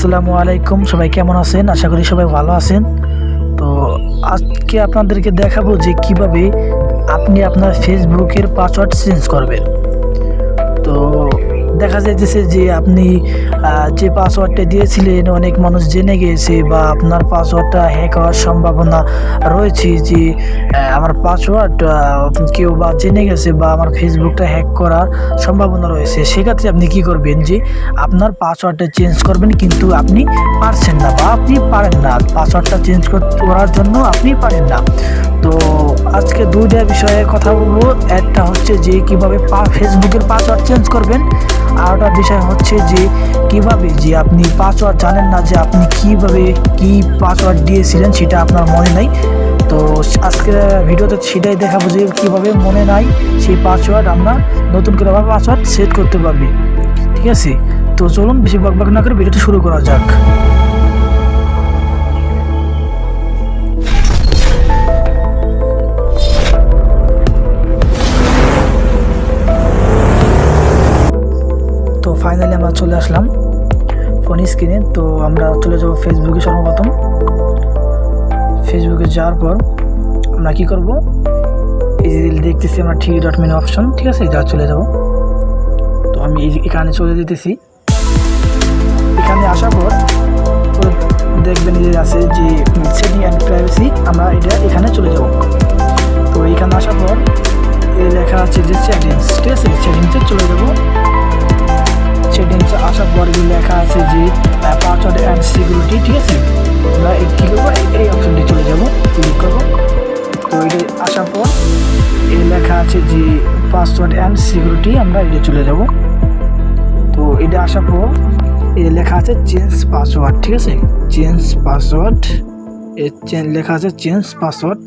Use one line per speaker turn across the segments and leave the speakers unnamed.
আসসালামু আলাইকুম, সবাই কেমন আছেন? আশা করি সবাই ভালো আছেন। তো আজকে আপনাদেরকে দেখাবো যে কিভাবে আপনি আপনার ফেসবুকের পাসওয়ার্ড চেঞ্জ করবেন। তো দেখা যাইতেছে যে আপনি যে পাসওয়ার্ডটা দিয়েছিলেন অনেক মানুষ জেনে গিয়েছে, বা আপনার পাসওয়ার্ডটা হ্যাক হওয়ার সম্ভাবনা রয়েছে যে আমার পাসওয়ার্ড কেউ বা জেনে গেছে, বা আমার ফেসবুকটা হ্যাক করার সম্ভাবনা রয়েছে। সেক্ষেত্রে আপনি কি করবেন যে আপনার পাসওয়ার্ডটা চেঞ্জ করবেন, কিন্তু আপনি পারছেন না বা আপনি পারেন না, পাসওয়ার্ডটা চেঞ্জ করার জন্য আপনি পারেন না। তো আজকে দুইটা বিষয়ে কথা বলবো। একটা হচ্ছে যে কিভাবে ফেসবুকের পাসওয়ার্ড চেঞ্জ করবেন, আর একটা বিষয় হচ্ছে যে কিভাবে যে আপনি পাসওয়ার্ড জানেন না, যে আপনি কিভাবে কি পাসওয়ার্ড দিয়েছিলেন সেটা আপনার মনে নাই। তো আজকে ভিডিওতে সেটাই দেখাবো যে কিভাবে মনে নাই সেই পাসওয়ার্ড আমরা নতুন করে আবার পাসওয়ার্ড সেট করতে পারবি। ঠিক আছে, তো চলুন বেশি বকবক না করে ভিডিওটা শুরু করা যাক। তো ফাইনালি আমরা চলে আসলাম ফোন স্ক্রিনে। তো আমরা চলে যাব ফেসবুকে। সর্বপ্রথম ফেসবুকে যাওয়ার পর আমরা কি করব, এই যে দেখতেছি আমরা .মেনু অপশন, ঠিক আছে, যা চলে যাব। তো আমি এখানে চলে যেতেছি। এখানে আসার পর দেখবেন যে আছে যে সেটিং অ্যান্ড প্রাইভেসি, আমরা এখানে চলে যাব। তো এখানে আসার পর লেখা আছে যে সেটিংস, ঠিক আছে, সেটিংসে চলে যাব। সেটিংসে আসার পর লেখা আছে যে পাসওয়ার্ড অ্যান্ড সিকিউরিটি, ঠিক আছে, আমরা কী করবো, এই অপশনটি চলে যাব, ক্লিক করবো। তো এটা আসার পর লেখা আছে যে পাসওয়ার্ড অ্যান্ড সিকিউরিটি, আমরা এটা চলে যাব। তো এটা আসার পর লেখা আছে চেঞ্জ পাসওয়ার্ড, ঠিক আছে, চেঞ্জ পাসওয়ার্ড, লেখা আছে চেঞ্জ পাসওয়ার্ড।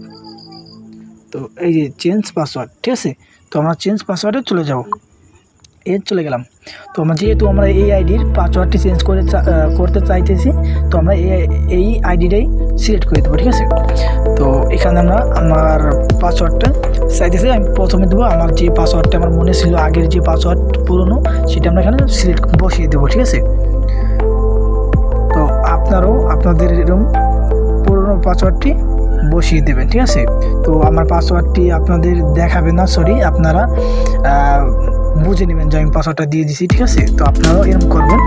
তো এই যে চেঞ্জ পাসওয়ার্ড, ঠিক আছে, তো আমরা চেঞ্জ পাসওয়ার্ডে চলে যাব। চলে গেলাম। তো আমরা যেহেতু আমরা এই আইডির পাসওয়ার্ডটি চেঞ্জ করতে চাইতেছি, তো আমরা এই আইডিটাই সিলেক্ট করে দেবো, ঠিক আছে। তো এখানে আমরা আমার পাসওয়ার্ডটা চাইতেছি, আমি প্রথমে দেবো আমার যে পাসওয়ার্ডটা আমার মনে ছিল, আগের যে পাসওয়ার্ড পুরনো, সেটা আমরা এখানে সিলেক্ট বসিয়ে দেবো, ঠিক আছে। তো আপনারাও আপনাদের এরকম পুরনো পাসওয়ার্ডটি বসিয়ে দেবেন, ঠিক আছে। তো আমার পাসওয়ার্ডটি আপনাদের দেখাবে না, সরি, আপনারা বুঝে নেবেন যে আমি পাসওয়ার্ডটা দিয়ে দিছি, ঠিক আছে। তো আপনারাও এরকম করবেন।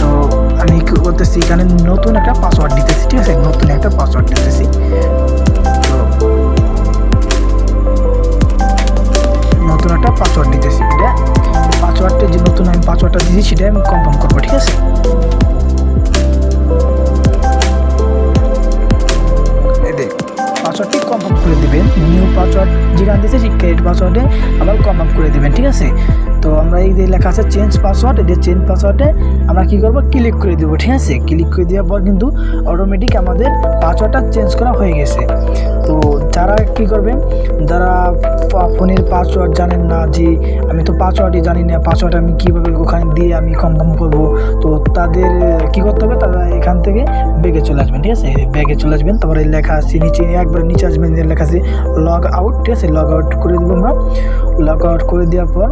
তো আমি কী করতেছি, এখানে নতুন একটা পাসওয়ার্ড দিতেছি, ঠিক আছে, নতুন একটা পাসওয়ার্ড দিতেছি। তো নতুন একটা পাসওয়ার্ড দিতেছি, এটা পাসওয়ার্ডটা যে নতুন আমি পাসওয়ার্ডটা দিয়েছি সেটা আমি কনফার্ম করবো, ঠিক আছে। পাসওয়ার্ডটি কনফার্ম করে দেবেন, নিউ পাসওয়ার্ড যেখানে দিয়েছে সেই ক্রেডিট পাসওয়ার্ডে আবার কনফার্ম করে দেবেন, ঠিক আছে। তো আমরা এই যে লেখা আছে চেঞ্জ পাসওয়ার্ড, এই চেঞ্জ পাসওয়ার্ডে আমরা কী করবো, ক্লিক করে দেবো, ঠিক আছে। ক্লিক করে দেওয়ার পর কিন্তু অটোমেটিক আমাদের পাসওয়ার্ডটা চেঞ্জ করা হয়ে গেছে। তো যারা কী করবেন, যারা ফোনের পাসওয়ার্ড জানেন না, যে আমি তো পাসওয়ার্ডই জানি না, পাসওয়ার্ড আমি কীভাবে ওখানে দিয়ে আমি কনফার্ম করব, তো তাদের কী করতে হবে, তারা এখান থেকে ব্যাগে চলে আসবেন, ঠিক আছে, ব্যাগে চলে আসবেন। তারপরে লেখা আছে নিচে, একবার নিচে আসবেন, লেখা আছে লগ আউট, ঠিক আছে, লগ আউট করে দেবো আমরা। লগ আউট করে দেওয়ার পর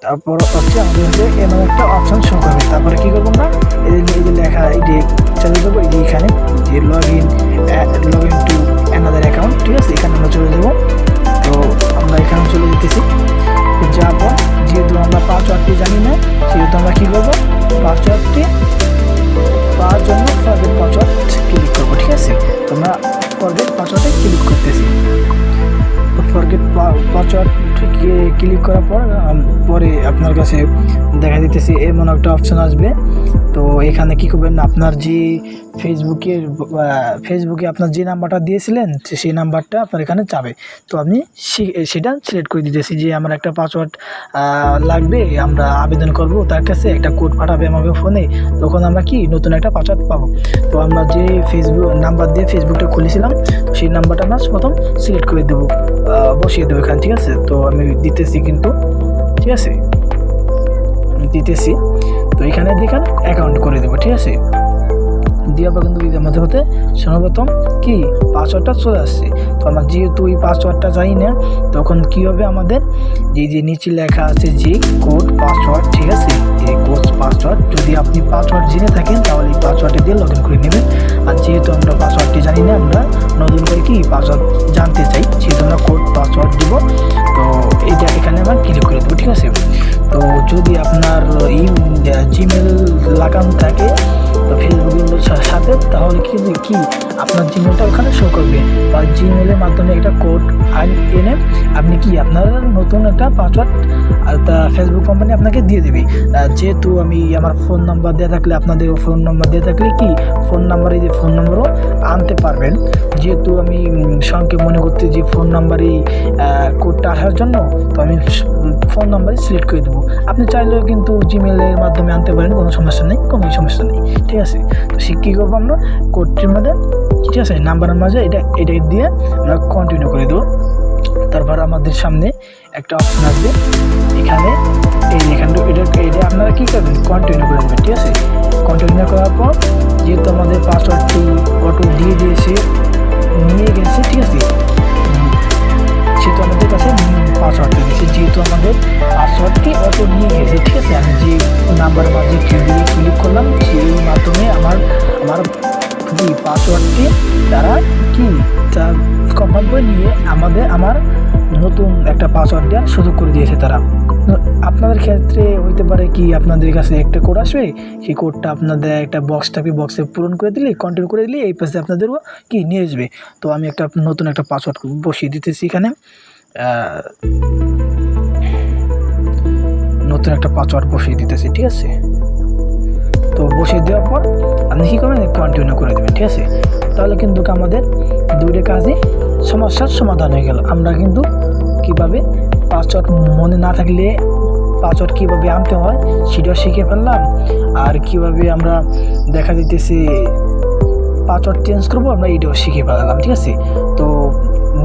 তারপর হচ্ছে আমাদের হচ্ছে এমন একটা অপশান শো করবে। তারপরে কী করবো আমরা, এই যে লেখা এই যে চলে যাবো, এই যে এখানে যে log in to another account, ঠিক আছে, এখানে আমরা চলে যাবো। তো আমরা এখানে চলে যেতেছি। যাওয়ার পর যেহেতু আমরা পাসওয়ার্ডটি জানি না, সেহেতু আমরা কী করবো, পাসওয়ার্ডটি পাওয়ার জন্য ফরগেট পাসওয়ার্ড ক্লিক করবো, ঠিক আছে। তো আমরা ফরগেট পাসওয়ার্ডে ক্লিক করতেছি। তো ফরগেট পাসওয়ার্ড ক্লিক করার পরে আপনার কাছে দেখা দিতেছে এমন একটা অপশান আসবে। তো এখানে কী করবেন, আপনার যে ফেসবুকে আপনার যে নাম্বারটা দিয়েছিলেন সেই নাম্বারটা আপনার এখানে যাবে। তো আপনি সেটা সিলেক্ট করে দিতেছি যে আমার একটা পাসওয়ার্ড লাগবে, আমরা আবেদন করব, তার কাছে একটা কোড পাঠাবে আমাকে ফোনে, তখন আমরা কি নতুন একটা পাসওয়ার্ড পাবো। তো আমরা যে ফেসবুক নাম্বার দিয়ে ফেসবুকটা খুলেছিলাম, তো সেই নাম্বারটা আমরা প্রথম সিলেক্ট করে দেবো, বসিয়ে দেবো এখানে, ঠিক আছে। তো আমি দিতেছি কিন্তু, ঠিক আছে, দিতেছি। তো এখানে দেখেন অ্যাকাউন্ট করে দেবো, ঠিক আছে। দেওয়ার পর কিন্তু আমাদের হতে সর্বপ্রথম কি পাসওয়ার্ডটা চলে আসছে। তো আমরা যেহেতু এই পাসওয়ার্ডটা জানি না, তখন কী হবে, আমাদের যে নিচে লেখা আছে যে কোড পাসওয়ার্ড, ঠিক আছে, এই কোড পাসওয়ার্ড। যদি আপনি পাসওয়ার্ড জেনে থাকেন তাহলে এই পাসওয়ার্ডটি দিয়ে লগ ইন করে নেবেন। আর যেহেতু আমরা পাসওয়ার্ডটি জানি না, আমরা নতুন করে কি পাসওয়ার্ড জানতে চাই, যেহেতু আমরা কোড পাসওয়ার্ড দিব, তো এইটা এখানে আমরা ক্লিক করে দেবো, ঠিক আছে। তো যদি আপনার জিমেল লাগানো থাকে তো ফেসবুকের সাথে, তাহলে কি আপনার জিমেলটা ওখানে শো করবে, বা জিমেলের মাধ্যমে একটা কোড এনে আপনি কি আপনার নতুন একটা পাসওয়ার্ড তা ফেসবুক কোম্পানি আপনাকে দিয়ে দেবে। যেহেতু আমি আমার ফোন নাম্বার দেওয়া থাকলে, আপনাদের ফোন নাম্বার দেওয়া থাকলে কি ফোন নাম্বারে যে ফোন নাম্বারও আনতে পারবেন। যেহেতু আমি সঙ্গে মনে করতে যে ফোন নাম্বারই কোডটা আসার জন্য, তো আমি ফোন নাম্বারই সিলেক্ট করে দেবো। আপনি চাইলেও কিন্তু জিমেলের মাধ্যমে আনতে পারেন, কোনো সমস্যা নেই, কোনো সমস্যা নেই, ঠিক আছে। তো কী করবো আমরা কোডটির মধ্যে, ঠিক আছে, নাম্বারের মাঝে এটা দিয়ে আমরা কন্টিনিউ করে দেবো। তারপর আমাদের সামনে একটা অপশন আসবে, এখানে এটা আপনারা কী করবেন, কন্টিনিউ করে দেবেন, ঠিক আছে। কন্টিনিউ করার পর যেহেতু আমাদের পাসওয়ার্ডটি অটো নিয়ে গেছে, ঠিক আছে, সেহেতু আমাদের কাছে পাসওয়ার্ডটি দিয়েছে, যেহেতু আমাদের পাসওয়ার্ডটি অটো নিয়ে গেছে, ঠিক আছে। আমি যে নাম্বারের মাঝে ক্লিক করলাম, সেই মাধ্যমে আমার পাসওয়ার্ডটি তারা কনফার্ম করে নিয়ে আমার নতুন একটা পাসওয়ার্ড দেওয়ার সুযোগ করে দিয়েছে তারা। আপনাদের ক্ষেত্রে হইতে পারে কি আপনাদের কাছে একটা কোড আসবে, সেই কোডটা আপনাদের একটা বক্সে পূরণ করে দিলে, কন্টিনিউ করে দিলে এই পাশে আপনাদেরও কি নিয়ে আসবে। তো আমি নতুন একটা পাসওয়ার্ড বসিয়ে দিতেছি এখানে, নতুন একটা পাসওয়ার্ড বসিয়ে দিতেছি, ঠিক আছে। তো বসিয়ে দেওয়ার পর আপনি কী করবেন, কন্টিনিউ করে দেবেন, ঠিক আছে। তাহলে কিন্তু আমাদের দুইটা কাজই সমস্যার সমাধান হয়ে গেল। আমরা কিন্তু কীভাবে পাসওয়ার্ড মনে না থাকলে পাসওয়ার্ড কীভাবে আনতে হয় সেটাও শিখে ফেললাম, আর কীভাবে আমরা দেখা দিতেছে পাসওয়ার্ড চেঞ্জ করবো আমরা এটাও শিখে ফেললাম, ঠিক আছে। তো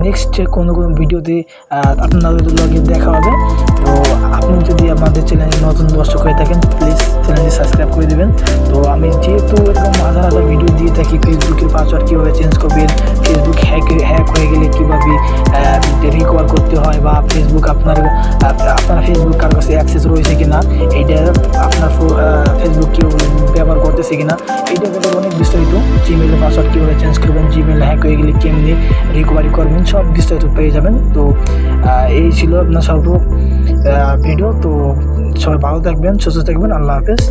নেক্সট কোনো ভিডিওতে আপনাদের লগে দেখা হবে। তো আপনি যদি আমাদের চ্যানেলে নতুন দর্শক হয়ে থাকেন, প্লিজ চ্যানেলটি সাবস্ক্রাইব করে দেবেন। তো আমি যেহেতু এরকম হাজার ভিডিও দিয়ে থাকি, ফেসবুকের পাসওয়ার্ড কীভাবে চেঞ্জ করবেন, ফেসবুক হ্যাক হয়ে গেলে কীভাবে রিকভার করতে হয়, বা ফেসবুক আপনার ফেসবুক কার কাছে অ্যাক্সেস রয়েছে কিনা, এইটা আপনার ফেসবুক কেউ ব্যবহার করতেছে কিনা, এইটা ব্যাপারে অনেক বিস্তারিত, জিমেলের পাসওয়ার্ড কীভাবে চেঞ্জ করবেন, জিমেল হ্যাক হয়ে গেলে কেমনি রিকভারি করবেন, সব বিস্তারিত পেয়ে যাবেন। তো এই ছিল আপনার সর্ব ভিডিও। তো সবাই ভালো থাকবেন, সুস্থ থাকবেন, আল্লাহ হাফেজ।